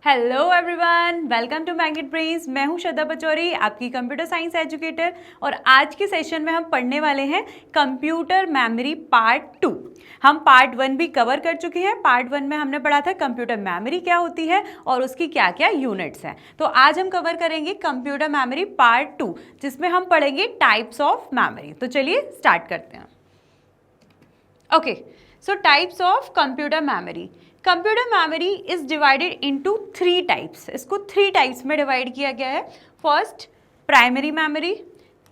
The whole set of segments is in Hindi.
Hello everyone, welcome to Magnet Brains. मैं हूं श्रद्धा पचौरी, आपकी कंप्यूटर साइंस एजुकेटर। और आज के सेशन में हम पढ़ने वाले हैं कंप्यूटर मेमोरी पार्ट 2। हम पार्ट 1 भी कवर कर चुके हैं। पार्ट 1 में हमने पढ़ा था कंप्यूटर मेमोरी क्या होती है और उसकी क्या क्या यूनिट्स हैं। तो आज हम कवर करेंगे कंप्यूटर मेमोरी पार्ट 2, जिसमें हम पढ़ेंगे टाइप्स ऑफ मेमोरी। तो चलिए स्टार्ट करते हैं। Okay, so types of computer memory. Computer memory is divided into 3 types. इसको 3 टाइप्स में डिवाइड किया गया है। First primary memory,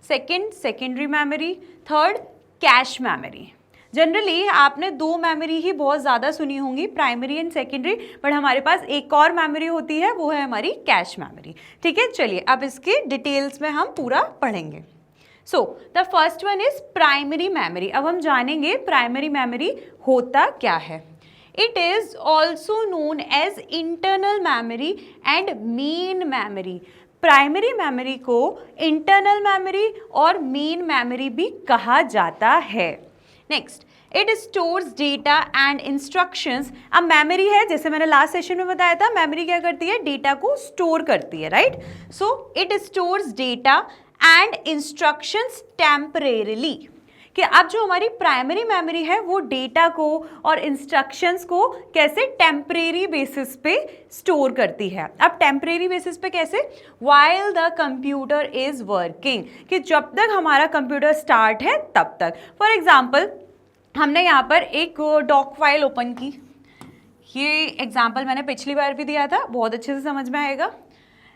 second secondary memory, third cache memory. Generally आपने 2 मेमोरी ही बहुत ज़्यादा सुनी होंगी, प्राइमरी एंड सेकेंडरी, बट हमारे पास एक और मेमोरी होती है, वो है हमारी कैश मेमोरी। ठीक है, चलिए अब इसके डिटेल्स में हम पूरा पढ़ेंगे। So the first one is primary memory. अब हम जानेंगे प्राइमरी मेमोरी होता क्या है। It is also known as internal memory and main memory. Primary memory को इंटरनल मेमोरी और मेन मेमोरी भी कहा जाता है। Next, it stores data and instructions. अब मेमोरी है, जैसे मैंने लास्ट सेशन में बताया था, मेमोरी क्या करती है, डेटा को स्टोर करती है, right. So it stores data and instructions temporarily. कि अब जो हमारी प्राइमरी मेमोरी है वो डेटा को और इंस्ट्रक्शंस को कैसे टेम्परेरी बेसिस पे स्टोर करती है। अब टेम्परेरी बेसिस पे कैसे, while the computer is working, कि जब तक हमारा कंप्यूटर स्टार्ट है तब तक। फॉर एग्जांपल, हमने यहाँ पर एक डॉक फाइल ओपन की। ये एग्जांपल मैंने पिछली बार भी दिया था, बहुत अच्छे से समझ में आएगा।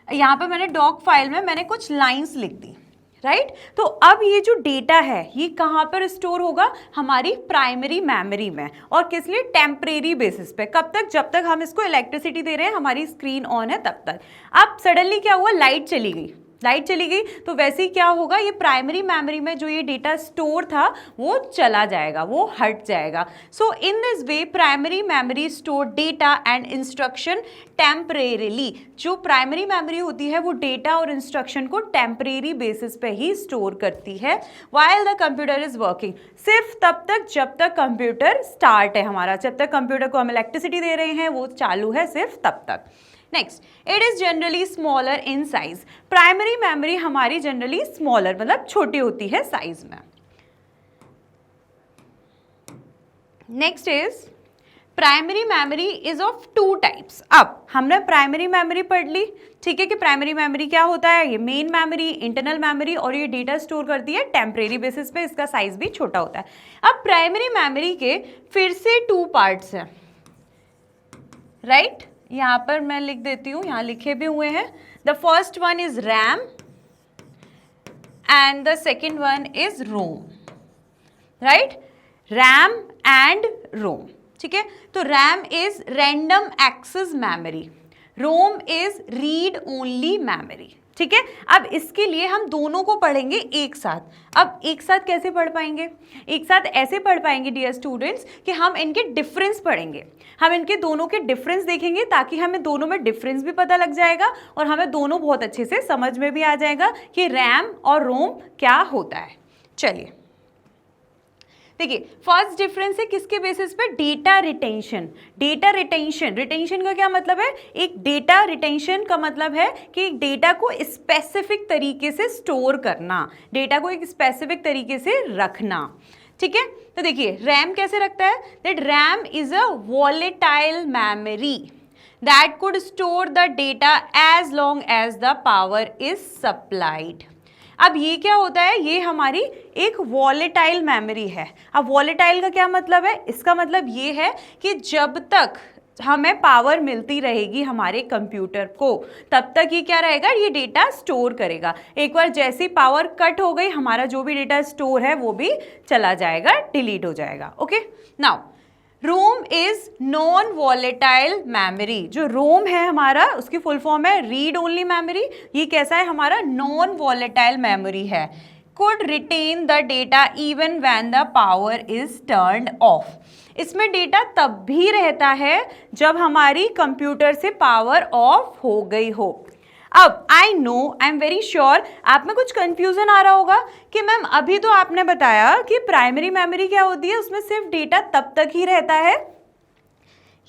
यहाँ पर मैंने डॉक फाइल में मैंने कुछ लाइन्स लिख दी, राइट। तो अब ये जो डेटा है ये कहाँ पर स्टोर होगा, हमारी प्राइमरी मेमोरी में। और किस लिए, टेम्परेरी बेसिस पे। कब तक, जब तक हम इसको इलेक्ट्रिसिटी दे रहे हैं, हमारी स्क्रीन ऑन है तब तक। अब सडनली क्या हुआ, लाइट चली गई। लाइट चली गई तो वैसे ही क्या होगा, ये प्राइमरी मेमोरी में जो ये डेटा स्टोर था वो चला जाएगा, वो हट जाएगा। So in this way primary memory store data and instruction temporarily. जो प्राइमरी मेमोरी होती है वो डेटा और इंस्ट्रक्शन को टेम्परेरी बेसिस पे ही स्टोर करती है while the computer is working. सिर्फ तब तक जब तक कंप्यूटर स्टार्ट है हमारा, जब तक कंप्यूटर को हम इलेक्ट्रिसिटी दे रहे हैं, वो चालू है, सिर्फ तब तक। Next, it is generally smaller in size. Primary memory हमारी जनरली स्मॉलर मतलब छोटी होती है साइज में। Next is primary memory is of 2 types. अब हमने प्राइमरी मेमोरी पढ़ ली, ठीक है, कि प्राइमरी मेमोरी क्या होता है, ये मेन मेमोरी, इंटरनल मेमोरी, और ये डेटा स्टोर करती है टेम्परेरी बेसिस पे, इसका साइज भी छोटा होता है। अब प्राइमरी मेमोरी के फिर से 2 पार्ट्स हैं, राइट। यहाँ पर मैं लिख देती हूँ, यहाँ लिखे भी हुए हैं। The first one is RAM and the second one is ROM, right. RAM and ROM, ठीक है। तो RAM is random access memory, ROM is read only memory, ठीक है। अब इसके लिए हम दोनों को पढ़ेंगे एक साथ। अब एक साथ कैसे पढ़ पाएंगे, एक साथ ऐसे पढ़ पाएंगे डियर स्टूडेंट्स कि हम इनके डिफरेंस पढ़ेंगे। हम इनके दोनों के डिफरेंस देखेंगे ताकि हमें दोनों में डिफरेंस भी पता लग जाएगा और हमें दोनों बहुत अच्छे से समझ में भी आ जाएगा कि रैम और रोम क्या होता है। चलिए देखिए, फर्स्ट डिफरेंस है किसके बेसिस पे, data retention. Data retention, retention का क्या मतलब है, एक डेटा रिटेंशन का मतलब है कि एक डेटा को स्पेसिफिक तरीके से स्टोर करना, डेटा को एक स्पेसिफिक तरीके से रखना, ठीक है। तो देखिए रैम कैसे रखता है, that RAM is a volatile memory that could store the data as long as the power is supplied. अब ये क्या होता है, ये हमारी एक वॉलेटाइल मेमोरी है। अब वॉलेटाइल का क्या मतलब है, इसका मतलब ये है कि जब तक हमें पावर मिलती रहेगी हमारे कंप्यूटर को, तब तक ये क्या रहेगा, ये डेटा स्टोर करेगा। एक बार जैसी पावर कट हो गई, हमारा जो भी डेटा स्टोर है वो भी चला जाएगा, डिलीट हो जाएगा। Okay, now ROM is non volatile memory. जो रोम है हमारा, उसकी फुल फॉर्म है रीड ओनली मेमोरी। ये कैसा है, हमारा नॉन वॉलेटाइल मेमोरी है। Could retain the data even when the power is turned off. इसमें डेटा तब भी रहता है जब हमारी कंप्यूटर से पावर ऑफ हो गई हो। अब I know, I am very sure आप में कुछ कंफ्यूजन आ रहा होगा कि मैम अभी तो आपने बताया कि प्राइमरी मेमोरी क्या होती है, उसमें सिर्फ डेटा तब तक ही रहता है।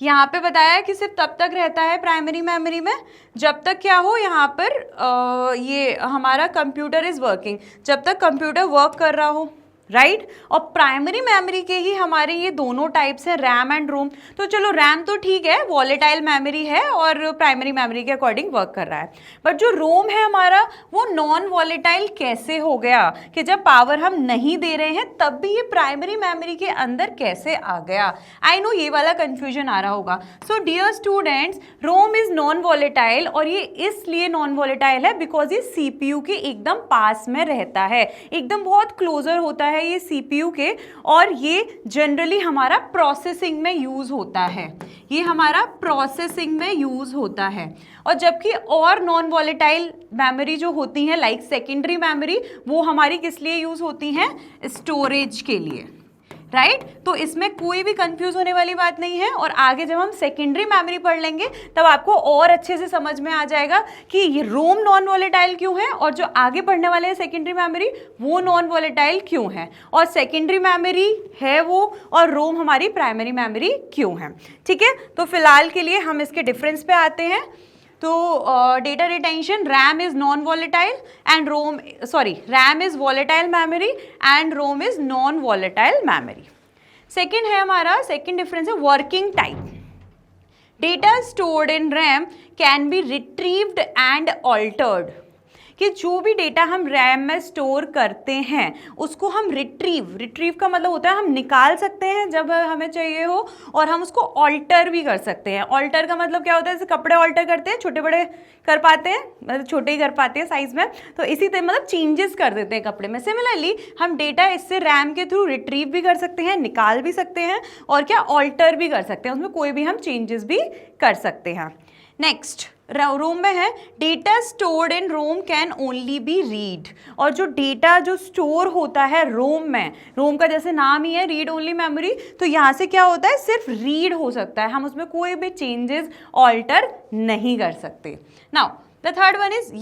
यहाँ पे बताया कि सिर्फ तब तक रहता है प्राइमरी मेमोरी में जब तक क्या हो, यहाँ पर ये हमारा कंप्यूटर इज वर्किंग, जब तक कंप्यूटर वर्क कर रहा हो, राइट। और प्राइमरी मेमोरी के ही हमारे ये दोनों टाइप्स हैं, रैम एंड रोम। तो चलो रैम तो ठीक है, वॉलेटाइल मेमोरी है और प्राइमरी मेमोरी के अकॉर्डिंग वर्क कर रहा है, बट जो रोम है हमारा वो नॉन वॉलेटाइल कैसे हो गया कि जब पावर हम नहीं दे रहे हैं तब भी ये प्राइमरी मेमोरी के अंदर कैसे आ गया। आई नो ये वाला कंफ्यूजन आ रहा होगा। So dear students, ROM is non volatile, और ये इसलिए नॉन वॉलेटाइल है बिकॉज ये सीपीयू के एकदम पास में रहता है, एकदम बहुत क्लोजर होता है ये सीपीयू के, और ये जनरली हमारा प्रोसेसिंग में यूज होता है, ये हमारा प्रोसेसिंग में यूज होता है। और जबकि और नॉन वॉलेटाइल मेमोरी जो होती हैं लाइक सेकेंडरी मेमोरी, वो हमारी किस लिए यूज होती हैं, स्टोरेज के लिए, राइट। तो इसमें कोई भी कंफ्यूज होने वाली बात नहीं है, और आगे जब हम सेकेंडरी मेमोरी पढ़ लेंगे तब आपको और अच्छे से समझ में आ जाएगा कि ये रोम नॉन वॉलेटाइल क्यों है, और जो आगे पढ़ने वाले हैं सेकेंडरी मेमोरी वो नॉन वॉलेटाइल क्यों है, और सेकेंडरी मेमोरी है वो और रोम हमारी प्राइमरी मेमोरी क्यों है। ठीक है, तो फिलहाल के लिए हम इसके डिफरेंस पे आते हैं। तो data retention, RAM is non volatile and ROM, sorry, RAM is volatile memory and ROM is non volatile memory. Second है हमारा, सेकेंड डिफरेंस है working type. Data stored in RAM can be retrieved and altered, कि जो भी डेटा हम रैम में स्टोर करते हैं उसको हम रिट्रीव का मतलब होता है हम निकाल सकते हैं जब हमें चाहिए हो, और हम उसको ऑल्टर भी कर सकते हैं। ऑल्टर का मतलब क्या होता है, जैसे कपड़े ऑल्टर करते हैं, छोटे बड़े कर पाते हैं, मतलब छोटे ही कर पाते हैं साइज में, तो इसी तरह मतलब चेंजेस कर देते हैं कपड़े में। सिमिलरली हम डेटा इससे रैम के थ्रू रिट्रीव भी कर सकते हैं, निकाल भी सकते हैं, और क्या ऑल्टर भी कर सकते हैं, उसमें कोई भी हम चेंजेस भी कर सकते हैं। नेक्स्ट रोम में है, data stored in ROM can only be read, और जो डेटा जो स्टोर होता है रोम में, रोम का जैसे नाम ही है रीड ओनली मेमोरी, तो यहाँ से क्या होता है, सिर्फ रीड हो सकता है, हम उसमें कोई भी चेंजेस ऑल्टर नहीं कर सकते। Now the third one is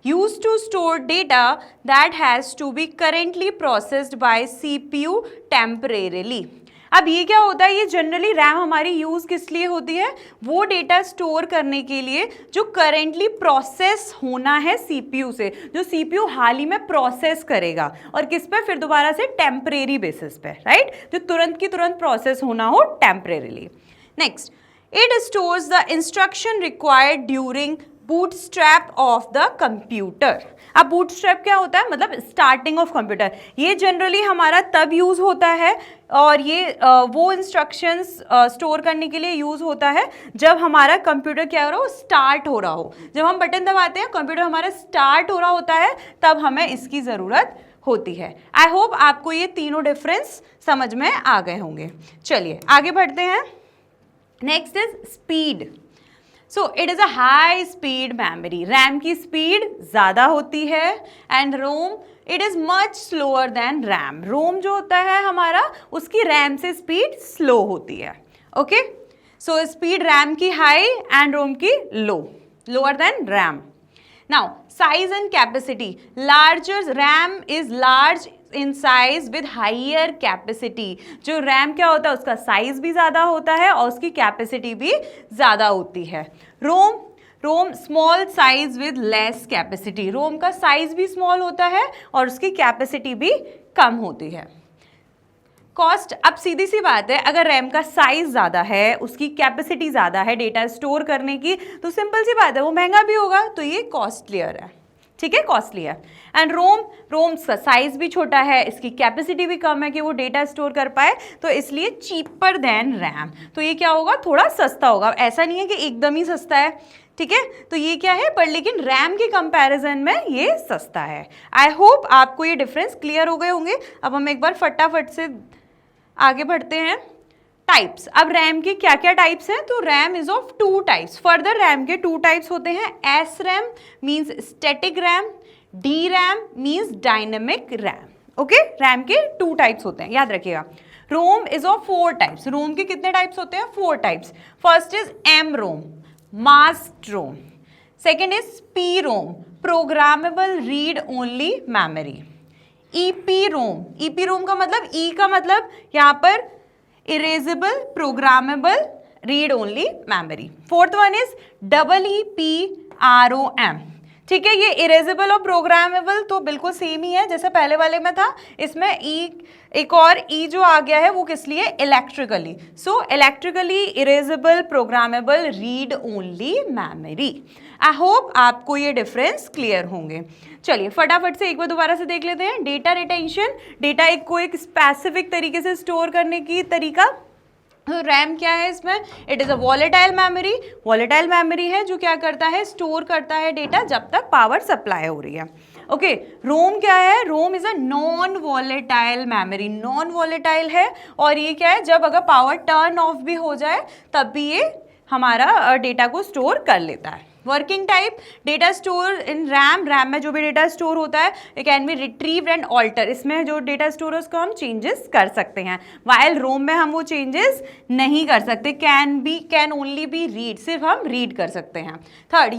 use to store data that has to be currently processed by CPU temporarily. अब ये क्या होता है, ये जनरली रैम हमारी यूज़ किस लिए होती है, वो डेटा स्टोर करने के लिए जो करेंटली प्रोसेस होना है सीपीयू से, जो सीपीयू हाल ही में प्रोसेस करेगा, और किस पे, फिर दोबारा से टेम्परेरी बेसिस पे, राइट, जो तुरंत की तुरंत प्रोसेस होना हो temporarily. Next, it stores the instruction required during bootstrap of the computer. अब बूटस्ट्रैप क्या होता है, मतलब स्टार्टिंग ऑफ कंप्यूटर। ये जनरली हमारा तब यूज होता है, और ये वो इंस्ट्रक्शंस स्टोर करने के लिए यूज होता है जब हमारा कंप्यूटर क्या हो रहा हो, स्टार्ट हो रहा हो। जब हम बटन दबाते हैं कंप्यूटर हमारा स्टार्ट हो रहा होता है, तब हमें इसकी ज़रूरत होती है। आई होप आपको ये तीनों डिफरेंस समझ में आ गए होंगे। चलिए आगे बढ़ते हैं। Next is speed. So it is a high speed memory, RAM की स्पीड ज़्यादा होती है, and ROM it is much slower than RAM. ROM जो होता है हमारा, उसकी रैम से स्पीड स्लो होती है। ओके, सो स्पीड रैम की हाई एंड रोम की lower than RAM. Now size and capacity, larger RAM is large in size with higher capacity. जो रैम क्या होता है, उसका साइज भी ज़्यादा होता है और उसकी कैपेसिटी भी ज़्यादा होती है। ROM small size with less capacity, ROM का साइज भी स्मॉल होता है और उसकी कैपेसिटी भी कम होती है। कॉस्ट, अब सीधी सी बात है, अगर रैम का साइज ज़्यादा है, उसकी कैपेसिटी ज़्यादा है डेटा स्टोर करने की, तो सिंपल सी बात है वो महंगा भी होगा, तो ये कॉस्टलियर है। ठीक है, कॉस्टली है। एंड रोम का साइज भी छोटा है, इसकी कैपेसिटी भी कम है कि वो डेटा स्टोर कर पाए, तो इसलिए चीपर देन रैम। तो ये क्या होगा, थोड़ा सस्ता होगा। ऐसा नहीं है कि एकदम ही सस्ता है, ठीक है, तो ये क्या है, पर लेकिन रैम के कंपैरिजन में ये सस्ता है। आई होप आपको ये डिफरेंस क्लियर हो गए होंगे। अब हम एक बार फटाफट से आगे बढ़ते हैं। टाइप्स, अब रैम के क्या क्या टाइप्स हैं, तो RAM is of two types. Further RAM के टू टाइप्स होते हैं, S RAM means static RAM, D RAM means dynamic RAM. Okay, RAM के टू टाइप्स होते हैं, याद रखिएगा। ROM is of four types. ROM के कितने टाइप्स होते हैं, four types. First is M ROM, masked ROM. Second is P ROM, programmable read only memory. EP ROM, EP ROM का मतलब, ई का मतलब यहाँ पर erasable, programmable read only memory. Fourth one is EEPROM। ठीक है, ये इरेजेबल और प्रोग्रामेबल तो बिल्कुल सेम ही है जैसे पहले वाले में था। इसमें एक और ई जो आ गया है वो किस लिए, electrically. So electrically erasable, programmable, read only memory. I hope आपको ये डिफरेंस क्लियर होंगे। चलिए फटाफट से एक बार दोबारा से देख लेते हैं। डेटा रिटेंशन, डेटा को एक स्पेसिफिक तरीके से स्टोर करने की तरीका। तो रैम क्या है इसमें, it is a volatile memory. Volatile memory है जो क्या करता है, स्टोर करता है डेटा जब तक पावर सप्लाई हो रही है। ओके, रोम क्या है, ROM is a non volatile memory. Non volatile है और ये क्या है, जब अगर पावर टर्न ऑफ भी हो जाए तब भी ये हमारा डेटा को स्टोर कर लेता है। Working type, data store in RAM. RAM में जो भी डेटा स्टोर होता है it can be retrieved and alter. इसमें जो डेटा स्टोर है उसको हम चेंजेस कर सकते हैं, वाइल रोम में हम वो चेंजेस नहीं कर सकते। कैन ओनली बी रीड, सिर्फ हम रीड कर सकते हैं। Third,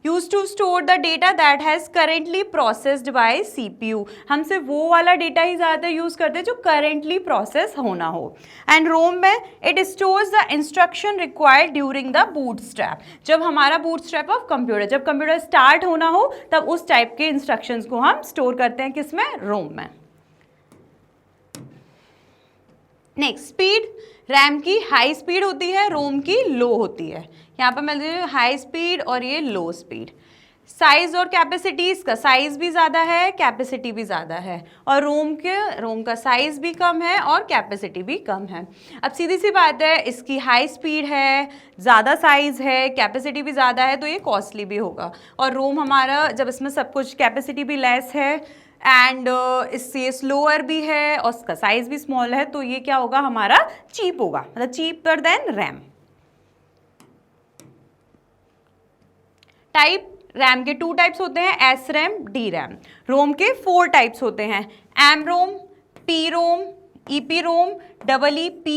use to store the data that has currently processed by CPU। हम सिर्फ वो वाला डेटा ही ज़्यादातर यूज करते हैं जो करेंटली प्रोसेस होना हो। एंड रोम में it stores the instruction required during the bootstrap. जब हमारा बूटस्ट्रैप ऑफ कंप्यूटर, जब कंप्यूटर स्टार्ट होना हो तब उस टाइप के इंस्ट्रक्शंस को हम स्टोर करते हैं किसमें, रोम में। Next, speed. रैम की हाई स्पीड होती है, रोम की लो होती है। यहाँ पर मैं हाई स्पीड और ये लो स्पीड। साइज और कैपेसिटी, इसका साइज भी ज़्यादा है, कैपेसिटी भी ज़्यादा है। और रोम का साइज भी कम है और कैपेसिटी भी कम है। अब सीधी सी बात है, इसकी हाई स्पीड है, ज़्यादा साइज है, कैपेसिटी भी ज़्यादा है, तो ये कॉस्टली भी होगा। और रोम हमारा जब इसमें सब कुछ, कैपेसिटी भी लेस है एंड इससे स्लोअर भी है और इसका साइज भी स्मॉल है, तो ये क्या होगा, हमारा चीप होगा, मतलब cheaper than RAM. Type, RAM के 2 टाइप्स होते हैं, एस रैम, डी रैम। रोम के 4 टाइप्स होते हैं, एम रोम, पी रोम, ईपी रोम, EEP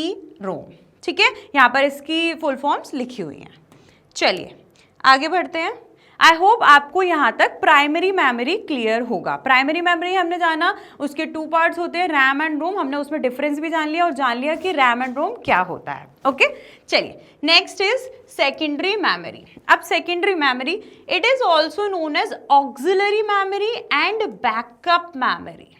रोम। ठीक है, यहाँ पर इसकी फुल फॉर्म्स लिखी हुई हैं। चलिए आगे बढ़ते हैं। आई होप आपको यहाँ तक प्राइमरी मेमोरी क्लियर होगा। प्राइमरी मेमोरी हमने जाना, उसके 2 पार्ट्स होते हैं, रैम एंड रोम। हमने उसमें डिफरेंस भी जान लिया और जान लिया कि रैम एंड रोम क्या होता है। ओके, चलिए नेक्स्ट इज सेकेंडरी मेमोरी। अब secondary memory, it is also known as auxiliary memory and backup memory.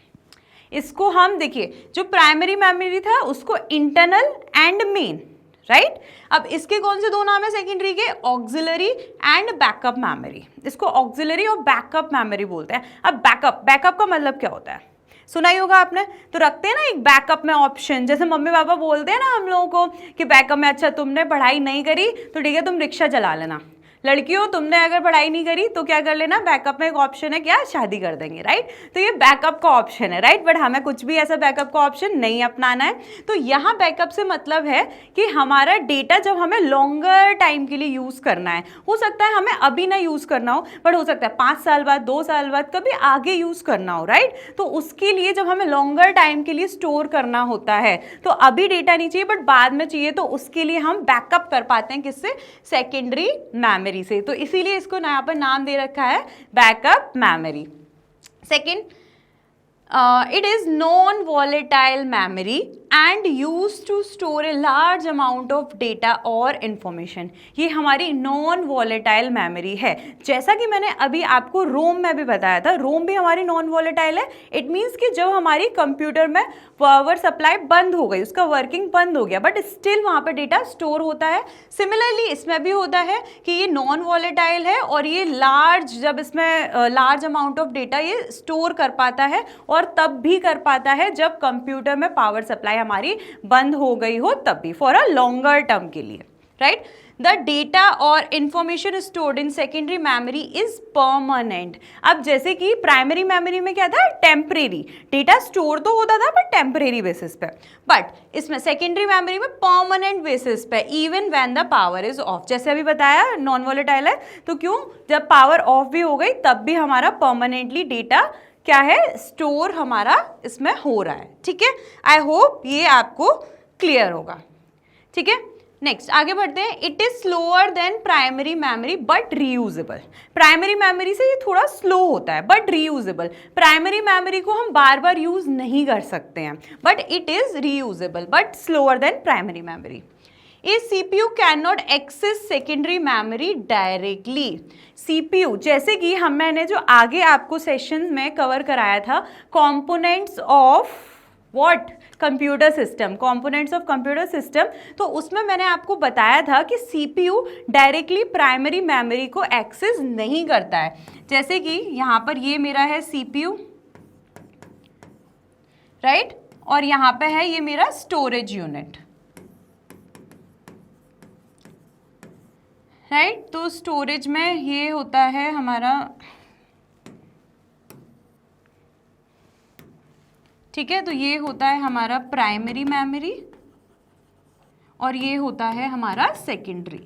इसको हम देखिए, जो प्राइमरी मेमोरी था उसको इंटरनल एंड मेन, राइट। अब इसके कौन से 2 नाम है सेकेंडरी के, ऑक्सिलरी एंड बैकअप मेमोरी। इसको ऑक्सिलरी और बैकअप मेमोरी बोलते हैं। अब बैकअप का मतलब क्या होता है, सुना ही होगा आपने। तो रखते हैं ना एक बैकअप में ऑप्शन, जैसे मम्मी पापा बोलते हैं ना हम लोगों को कि बैकअप में, अच्छा तुमने पढ़ाई नहीं करी तो ठीक है तुम रिक्शा चला लेना, लड़कियों तुमने अगर पढ़ाई नहीं करी तो क्या कर लेना, बैकअप में एक ऑप्शन है क्या, शादी कर देंगे, राइट। तो ये बैकअप का ऑप्शन है, राइट। बट हमें कुछ भी ऐसा बैकअप का ऑप्शन नहीं अपनाना है। तो यहाँ बैकअप से मतलब है कि हमारा डेटा जब हमें लॉन्गर टाइम के लिए यूज़ करना है, हो सकता है हमें अभी ना यूज़ करना हो, बट हो सकता है 5 साल बाद, 2 साल बाद, कभी आगे यूज़ करना हो, राइट। तो उसके लिए जब हमें लॉन्गर टाइम के लिए स्टोर करना होता है तो अभी डेटा नहीं चाहिए बट बाद में चाहिए, तो उसके लिए हम बैकअप कर पाते हैं किससे, सेकेंडरी मेमोरी से। तो इसीलिए इसको यहाँ पर नाम दे रखा है backup memory. Second, it is non-volatile memory and used to store a large amount of data or information। ये हमारी नॉन वॉलेटाइल मेमोरी है। जैसा कि मैंने अभी आपको रोम में भी बताया था, रोम भी हमारी नॉन वॉलेटाइल है। इट मीन्स कि जब हमारी कंप्यूटर में पावर सप्लाई बंद हो गई, उसका वर्किंग बंद हो गया, बट स्टिल वहाँ पर डेटा स्टोर होता है। सिमिलरली इसमें भी होता है कि ये नॉन वॉलेटाइल है और ये लार्ज, जब इसमें लार्ज अमाउंट ऑफ डेटा ये स्टोर कर पाता है, और तब भी कर पाता है जब कंप्यूटर में पावर सप्लाई हमारी बंद हो गई हो, तब भी, फॉर अ लॉन्गर टर्म के लिए, राइट। द डेटा और information stored in secondary memory is permanent. अब जैसे कि प्राइमरी मेमोरी में क्या था, टेम्परेरी डेटा स्टोर तो होता था बट टेम्परेरी बेसिस पे, बट इसमें सेकेंडरी मेमोरी में परमानेंट बेसिस पे, even when the power is of. जैसे अभी बताया नॉन वॉलेटाइल है, तो क्यों, जब पावर ऑफ भी हो गई तब भी हमारा परमानेंटली डेटा क्या है, स्टोर हमारा इसमें हो रहा है। ठीक है, आई होप ये आपको क्लियर होगा। ठीक है, नेक्स्ट आगे बढ़ते हैं। It is slower than primary memory but reusable. Primary memory से ये थोड़ा स्लो होता है बट रीयूजेबल। प्राइमरी मेमोरी को हम बार बार यूज नहीं कर सकते हैं, but it is reusable but slower than primary memory. A CPU can not access secondary memory directly. CPU जैसे कि मैंने जो आगे आपको सेशन में कवर कराया था, components of what, computer system, components of computer system, तो उसमें मैंने आपको बताया था कि सीपीयू डायरेक्टली प्राइमरी मेमोरी को एक्सेस नहीं करता है। जैसे कि यहाँ पर ये मेरा है सीपीयू, राइट, और यहाँ पे है ये मेरा स्टोरेज यूनिट, राइट। तो स्टोरेज में ये होता है हमारा, ठीक है, तो ये होता है हमारा प्राइमरी मेमोरी और ये होता है हमारा सेकेंडरी,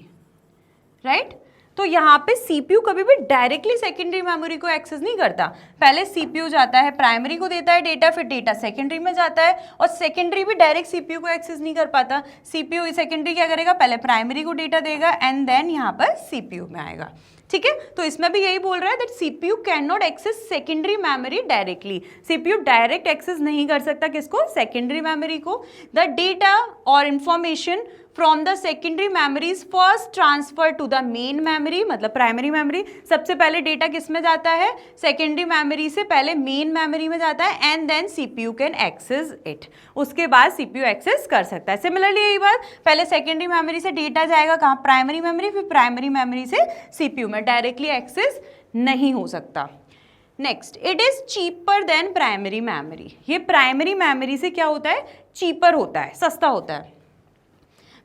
राइट। तो यहाँ पे सीपीयू कभी भी डायरेक्टली सेकेंडरी मेमोरी को एक्सेस नहीं करता। पहले सीपीयू जाता है, प्राइमरी को देता है डेटा, फिर डेटा सेकेंडरी में जाता है, और सेकेंडरी भी डायरेक्ट सीपीयू को एक्सेस नहीं कर पाता। सीपीयू सेकेंडरी क्या करेगा, पहले प्राइमरी को डेटा देगा एंड देन यहाँ पर सीपीयू में आएगा, ठीक है। तो इसमें भी यही बोल रहा है that CPU can not access secondary memory directly. CPU direct access नहीं कर सकता किसको, सेकेंडरी मेमोरी को। द डेटा और information from the secondary memory is first transfer to the main memory, मतलब प्राइमरी मेमोरी। सबसे पहले डेटा किस में जाता है, सेकेंडरी मेमोरी से पहले मेन मेमोरी में जाता है and then CPU can access it. उसके बाद सीपीयू एक्सेस कर सकता है। सिमिलरली यही बात, पहले सेकेंडरी मेमोरी से डेटा जाएगा कहाँ, प्राइमरी मेमोरी, फिर प्राइमरी मेमोरी से सीपीयू में, डायरेक्टली एक्सेस नहीं हो सकता। Next, it is cheaper than primary memory. ये प्राइमरी मेमोरी से क्या होता है, चीपर होता है, सस्ता होता है।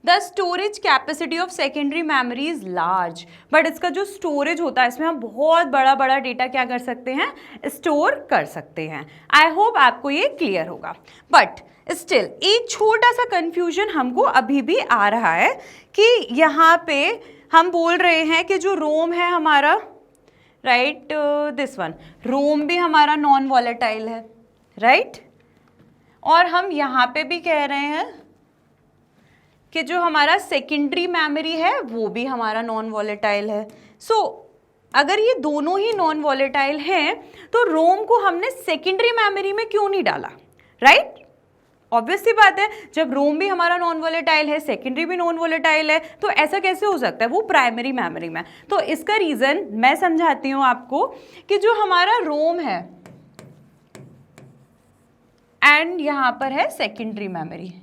The storage capacity of secondary memory is large, but इसका जो स्टोरेज होता है इसमें हम बहुत बड़ा बड़ा डेटा क्या कर सकते हैं, स्टोर कर सकते हैं। आई होप आपको ये क्लियर होगा। बट स्टिल एक छोटा सा कंफ्यूजन हमको अभी भी आ रहा है कि यहाँ पे हम बोल रहे हैं कि जो रोम है हमारा, राइट, दिस वन, रोम भी हमारा नॉन वॉलेटाइल है, राइट, और हम यहाँ पे भी कह रहे हैं कि जो हमारा सेकेंडरी मेमोरी है वो भी हमारा नॉन वॉलेटाइल है। सो अगर ये दोनों ही नॉन वॉलेटाइल हैं तो रोम को हमने सेकेंडरी मेमोरी में क्यों नहीं डाला, राइट? ऑब्वियस सी बात है, जब रोम भी हमारा नॉन वॉलेटाइल है, सेकेंडरी भी नॉन वॉलेटाइल है, तो ऐसा कैसे हो सकता है वो प्राइमरी मेमोरी में। तो इसका रीजन मैं समझाती हूँ आपको कि जो हमारा रोम है एंड यहां पर है सेकेंडरी मेमोरी,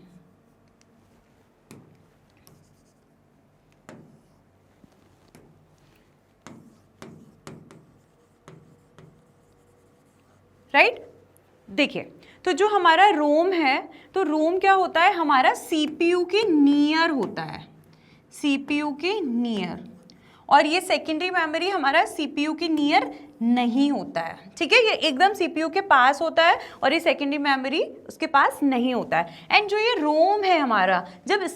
राइट। देखिए, तो जो हमारा रोम है, तो रोम क्या होता है, हमारा सीपीयू के नियर होता है, सीपीयू के नियर, और ये सेकेंडरी मेमोरी हमारा सीपीयू के नियर नहीं होता है, ठीक है। ये एकदम सीपीयू के पास होता है और ये सेकेंडरी मेमोरी उसके पास नहीं होता है। एंड जो ये रोम है हमारा, जब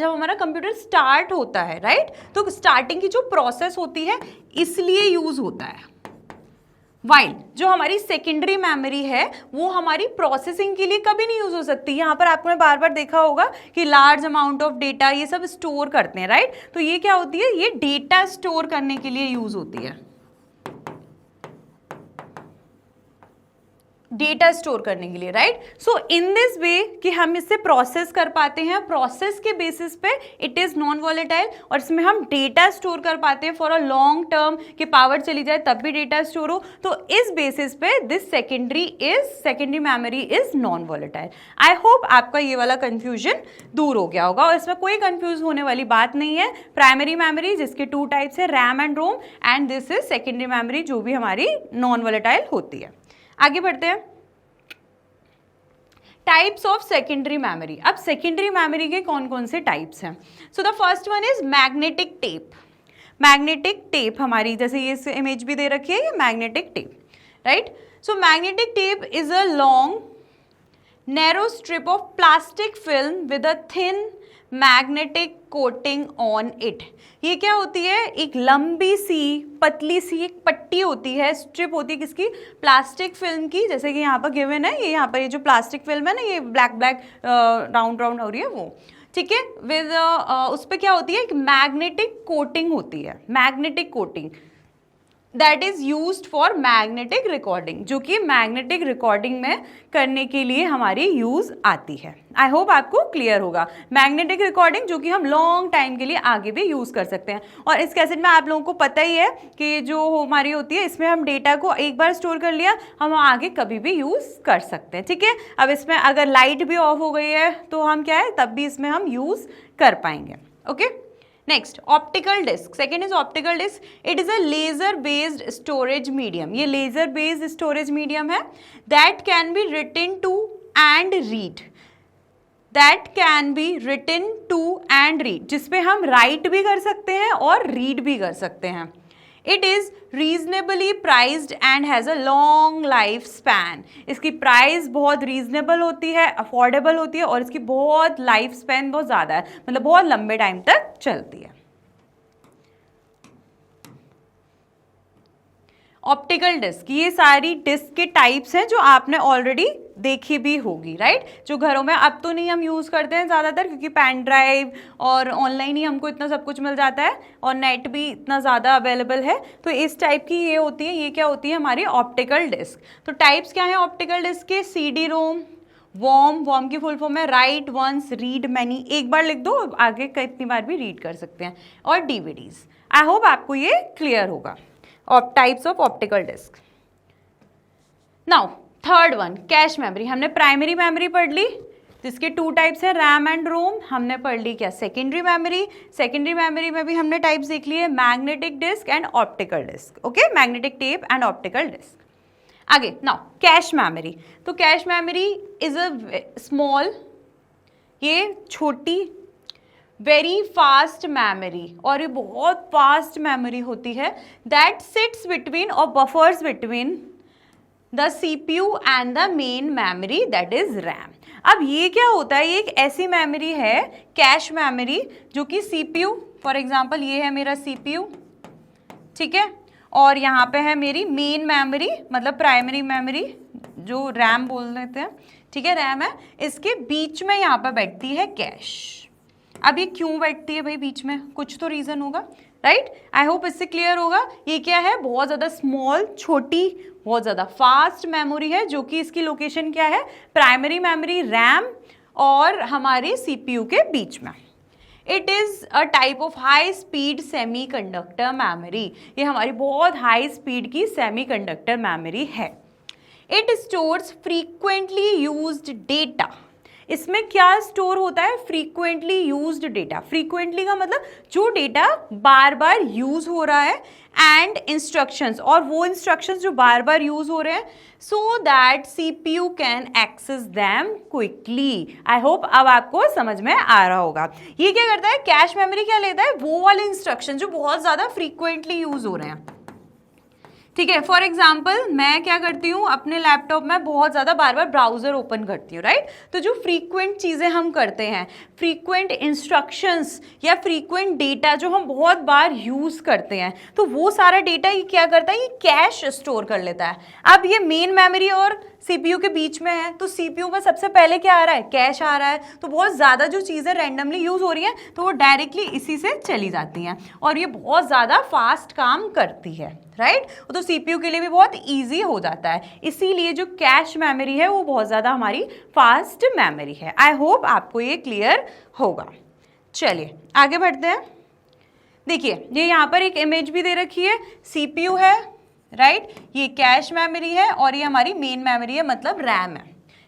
हमारा कंप्यूटर स्टार्ट होता है, राइट, तो स्टार्टिंग की जो प्रोसेस होती है इसलिए यूज होता है। वाइल जो हमारी सेकेंडरी मेमोरी है वो हमारी प्रोसेसिंग के लिए कभी नहीं यूज हो सकती। यहाँ पर आपने बार बार देखा होगा कि लार्ज अमाउंट ऑफ डेटा ये सब स्टोर करते हैं, राइट। तो ये क्या होती है, ये डेटा स्टोर करने के लिए यूज होती है, डेटा स्टोर करने के लिए, राइट। सो इन दिस वे कि हम इससे प्रोसेस कर पाते हैं, प्रोसेस के बेसिस पे इट इज नॉन वॉलेटाइल, और इसमें हम डेटा स्टोर कर पाते हैं फॉर अ लॉन्ग टर्म, कि पावर चली जाए तब भी डेटा स्टोर हो। तो इस बेसिस पे this secondary memory is non volatile. I hope आपका ये वाला कंफ्यूजन दूर हो गया होगा, और इसमें कोई कंफ्यूज होने वाली बात नहीं है। प्राइमरी मेमोरी जिसके 2 टाइप्स है, RAM and ROM, and this is secondary memory जो भी हमारी नॉन वॉलेटाइल होती है। आगे बढ़ते हैं, टाइप्स ऑफ सेकेंडरी मेमोरी। अब सेकेंडरी मेमोरी के कौन कौन से टाइप्स हैं? So the first one is magnetic tape. Magnetic tape हमारी, जैसे ये इमेज भी दे रखी है, ये magnetic tape, right. So magnetic tape is a long narrow strip of plastic film with a thin magnetic coating on it. ये क्या होती है, एक लंबी सी पतली सी एक पट्टी होती है, स्ट्रिप होती है किसकी, प्लास्टिक फिल्म की, जैसे कि यहाँ पर गिवन है, ये यहाँ पर ये जो प्लास्टिक फिल्म है ना, ये ब्लैक ब्लैक राउंड राउंड हो रही है वो, ठीक है, विद उस पर क्या होती है, एक मैग्नेटिक कोटिंग होती है, magnetic coating. That is used for magnetic recording, जो कि मैग्नेटिक रिकॉर्डिंग में करने के लिए हमारी यूज आती है। आई होप आपको क्लियर होगा। मैग्नेटिक रिकॉर्डिंग जो कि हम लॉन्ग टाइम के लिए आगे भी यूज कर सकते हैं। और इस कैसेट में आप लोगों को पता ही है कि जो हमारी होती है इसमें हम डेटा को एक बार स्टोर कर लिया, हम आगे कभी भी यूज कर सकते हैं। ठीक है, अब इसमें अगर लाइट भी ऑफ हो गई है तो हम क्या है तब भी इसमें हम यूज कर पाएंगे। Okay, next optical disc. Second is optical disc. It is a laser based storage medium. ये लेजर बेस्ड स्टोरेज मीडियम है that can be written to and read, that can be written to and read, जिसपे हम राइट भी कर सकते हैं और रीड भी कर सकते हैं। It is reasonably priced and has a long life span. इसकी प्राइस बहुत रीजनेबल होती है, अफोर्डेबल होती है और इसकी बहुत लाइफ स्पैन बहुत ज़्यादा है, मतलब बहुत लंबे टाइम तक चलती है। ऑप्टिकल डिस्क, ये सारी डिस्क के टाइप्स हैं जो आपने ऑलरेडी देखी भी होगी, राइट। जो घरों में अब तो नहीं हम यूज़ करते हैं ज़्यादातर, क्योंकि पेन ड्राइव और ऑनलाइन ही हमको इतना सब कुछ मिल जाता है और नेट भी इतना ज़्यादा अवेलेबल है। तो इस टाइप की ये होती है, ये क्या होती है हमारी ऑप्टिकल डिस्क। तो टाइप्स क्या हैं ऑप्टिकल डिस्क के? CD रोम, वॉर्म की फुल फॉर्म है राइट वंस रीड मैनी, एक बार लिख दो आगे कितनी बार भी रीड कर सकते हैं, और DVDs। आई होप आपको ये क्लियर होगा types of optical disk. Now third one, cache memory. हमने प्राइमरी मेमोरी पढ़ ली जिसके 2 टाइप्स है, रैम एंड रोम। हमने पढ़ ली क्या? Secondary memory. सेकेंडरी मेमोरी में भी हमने टाइप्स देख लिए, magnetic disk and optical disk. Okay, magnetic tape and optical disk. आगे नाउ कैश मेमोरी। तो cache memory is a small, ये छोटी वेरी फास्ट मेमोरी, और ये बहुत फास्ट मेमोरी होती है, दैट सिट्स बिटवीन और buffers between the CPU and the main memory that is RAM. अब ये क्या होता है? ये एक ऐसी मेमोरी है कैश मेमोरी जो कि CPU, फॉर एग्जांपल ये है मेरा CPU, ठीक है, और यहाँ पे है मेरी मेन मेमोरी मतलब प्राइमरी मेमोरी जो रैम बोल देते हैं, ठीक है, रैम है, इसके बीच में यहाँ पर बैठती है कैश। अब ये क्यों बैठती है भाई बीच में? कुछ तो रीज़न होगा, राइट। आई होप इससे क्लियर होगा। ये क्या है? बहुत ज़्यादा स्मॉल, छोटी, बहुत ज़्यादा फास्ट मेमोरी है, जो कि इसकी लोकेशन क्या है? प्राइमरी मेमोरी रैम और हमारी CPU के बीच में। It is a type of high speed semi conductor memory. ये हमारी बहुत हाई स्पीड की सेमी कंडक्टर मेमोरी है। It stores frequently used data. इसमें क्या स्टोर होता है? Frequently used data. फ्रीक्वेंटली का मतलब जो डेटा बार बार यूज हो रहा है, एंड इंस्ट्रक्शंस, और वो इंस्ट्रक्शंस जो बार बार यूज हो रहे हैं, so that CPU can access them quickly. I hope अब आपको समझ में आ रहा होगा। ये क्या करता है? कैश मेमोरी क्या लेता है? वो वाले इंस्ट्रक्शन जो बहुत ज़्यादा फ्रीक्वेंटली यूज हो रहे हैं, ठीक है। फॉर एग्जाम्पल मैं क्या करती हूँ, अपने लैपटॉप में बहुत ज़्यादा बार बार ब्राउज़र ओपन करती हूँ, राइट। तो जो फ्रीक्वेंट चीज़ें हम करते हैं, फ्रीक्वेंट इंस्ट्रक्शंस या फ्रीक्वेंट डेटा जो हम बहुत बार यूज़ करते हैं, तो वो सारा डेटा ये क्या करता है? ये कैश स्टोर कर लेता है। अब ये मेन मेमोरी और CPU के बीच में है, तो CPU में सबसे पहले क्या आ रहा है? कैश आ रहा है। तो बहुत ज़्यादा जो चीज़ें रैंडमली यूज़ हो रही हैं तो वो डायरेक्टली इसी से चली जाती हैं, और ये बहुत ज़्यादा फास्ट काम करती है, राइट। तो CPU के लिए भी बहुत इजी हो जाता है, इसीलिए जो कैश मेमोरी है वो बहुत ज़्यादा हमारी फास्ट मेमोरी है। आई होप आपको ये क्लियर होगा। चलिए आगे बढ़ते हैं। देखिए ये यहाँ पर एक इमेज भी दे रखी है, CPU है, राइट, ये कैश मेमोरी है और ये हमारी मेन मेमोरी है, मतलब रैम है,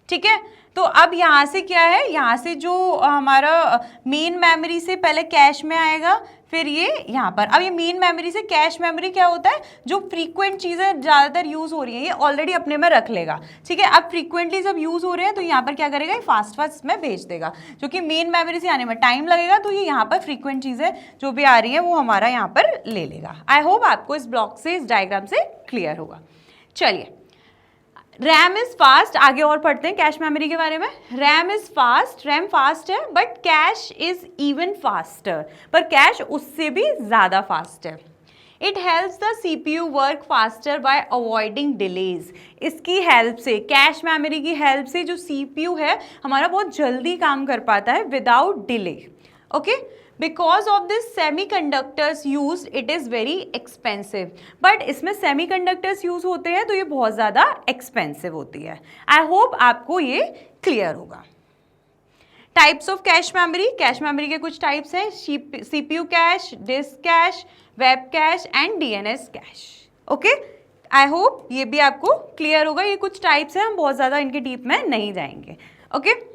ठीक है। तो अब यहाँ से क्या है? यहाँ से जो हमारा मेन मेमोरी से पहले कैश में आएगा, फिर ये यहाँ पर। अब ये मेन मेमोरी से कैश मेमोरी क्या होता है? जो फ्रीक्वेंट चीज़ें ज़्यादातर यूज़ हो रही हैं ये ऑलरेडी अपने में रख लेगा, ठीक है। अब फ्रीक्वेंटली जब यूज़ हो रहे हैं तो यहाँ पर क्या करेगा? ये फास्ट में भेज देगा, जो कि मेन मेमोरी से आने में टाइम लगेगा, तो ये यहाँ पर फ्रीक्वेंट चीज़ें जो भी आ रही हैं वो हमारा यहाँ पर ले लेगा। आई होप आपको इस ब्लॉक से, इस डायग्राम से क्लियर होगा। चलिए, रैम इज फास्ट, आगे और पढ़ते हैं कैश मेमोरी के बारे में। RAM is fast, RAM fast है, but cache is even faster, पर कैश उससे भी ज़्यादा फास्ट है। It helps the CPU work faster by avoiding delays. इसकी हेल्प से, कैश मेमोरी की हेल्प से जो CPU है हमारा बहुत जल्दी काम कर पाता है without delay. Okay, because of this semiconductors used it is very expensive. But इसमें सेमीकंडक्टर्स यूज होते हैं तो ये बहुत ज़्यादा एक्सपेंसिव होती है। आई होप आपको ये क्लियर होगा। टाइप्स ऑफ कैश मेमोरी के कुछ टाइप्स हैं, CPU cache, disk cache, web cache and DNS cache. Okay, I hope ये भी आपको क्लियर होगा। ये कुछ टाइप्स हैं, हम बहुत ज़्यादा इनके डीप में नहीं जाएंगे। ओके,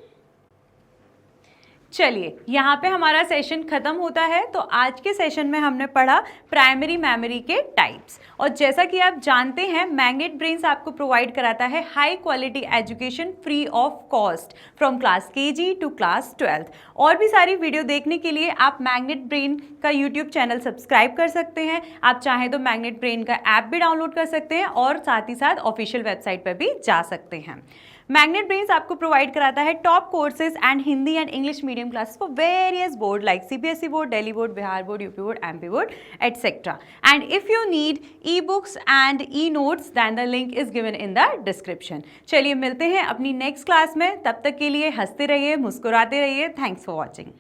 चलिए यहाँ पे हमारा सेशन खत्म होता है। तो आज के सेशन में हमने पढ़ा प्राइमरी मेमोरी के टाइप्स, और जैसा कि आप जानते हैं मैग्नेट ब्रेन्स आपको प्रोवाइड कराता है high quality education free of cost from class KG to class 12th। और भी सारी वीडियो देखने के लिए आप मैग्नेट ब्रेन का यूट्यूब चैनल सब्सक्राइब कर सकते हैं। आप चाहें तो मैग्नेट ब्रेन का ऐप भी डाउनलोड कर सकते हैं और साथ ही साथ ऑफिशियल वेबसाइट पर भी जा सकते हैं। मैग्नेट ब्रेन्स आपको प्रोवाइड कराता है top courses and Hindi and English medium classes for various board like CBSE board, Delhi board, Bihar board, UP board, MP board etcetera. And if you need e-books and e-notes then the link is given in the description. चलिए मिलते हैं अपनी नेक्स्ट क्लास में, तब तक के लिए हंसते रहिए, मुस्कुराते रहिए। Thanks for watching.